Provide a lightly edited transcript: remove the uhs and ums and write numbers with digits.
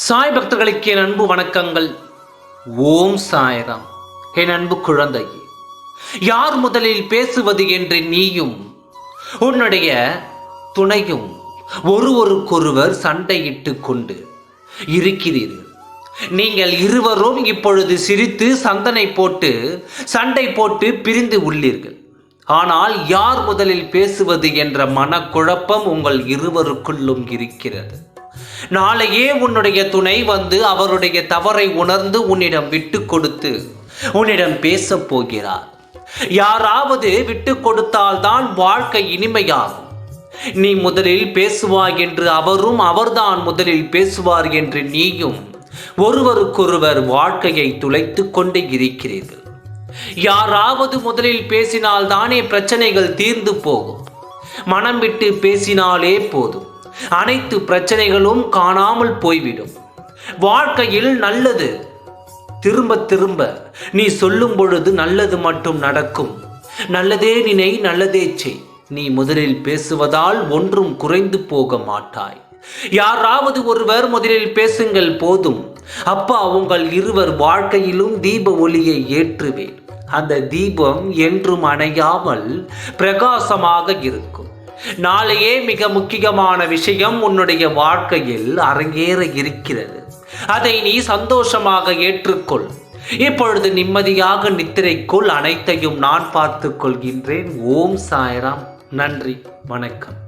சாய் பக்தர்களுக்கு என் அன்பு வணக்கங்கள். ஓம் சாய்ராம். என் அன்பு குழந்தையே, யார் முதலில் பேசுவது என்று நீயும் உன்னுடைய துணையும் ஒருவருக்கொருவர் சண்டையிட்டு கொண்டு இருக்கிறீர்கள். நீங்கள் இருவரும் இப்பொழுது சிரித்து சண்டை போட்டு பிரிந்து உள்ளீர்கள். ஆனால் யார் முதலில் பேசுவது என்ற மனக்குழப்பம் உங்கள் இருவருக்குள்ளும் இருக்கிறது. நாளையே உன்னுடைய துணை வந்து அவருடைய தவறை உணர்ந்து உன்னிடம் விட்டு கொடுத்து உன்னிடம் பேச போகிறார். யாராவது விட்டு கொடுத்தால்தான் வாழ்க்கை இனிமையாகும். நீ முதலில் பேசுவாய் என்று அவரும், அவர்தான் முதலில் பேசுவார் என்று நீயும் ஒருவருக்கொருவர் வாழ்க்கையை துளைத்து கொண்டு இருக்கிறீர்கள். யாராவது முதலில் பேசினால் தானே பிரச்சனைகள் தீர்ந்து போகும். மனம் விட்டு பேசினாலே போதும், அனைத்து பிரச்சனைகளும் காணாமல் போய்விடும். வாழ்க்கையில் நல்லது திரும்ப திரும்ப நீ சொல்லும் பொழுது நல்லது மட்டும் நடக்கும். நல்லதே நினை, நல்லதே செய். நீ முதலில் பேசுவதால் ஒன்றும் குறைந்து போக மாட்டாய். யாராவது ஒருவர் முதலில் பேசுங்கள் போதும். அப்பா, உங்கள் இருவர் வாழ்க்கையிலும் தீப ஒளியை ஏற்றுவேன். அந்த தீபம் என்றும் அணையாமல் பிரகாசமாக இருக்கும். நாளையே மிக முக்கியமான விஷயம் உன்னுடைய வாழ்க்கையில் அரங்கேற இருக்கிறது. அதை நீ சந்தோஷமாக ஏற்றுக்கொள். இப்பொழுது நிம்மதியாக நித்திரைக்குள். அனைத்தையும் நான் பார்த்துக் கொள்கின்றேன். ஓம் சாய்ராம். நன்றி, வணக்கம்.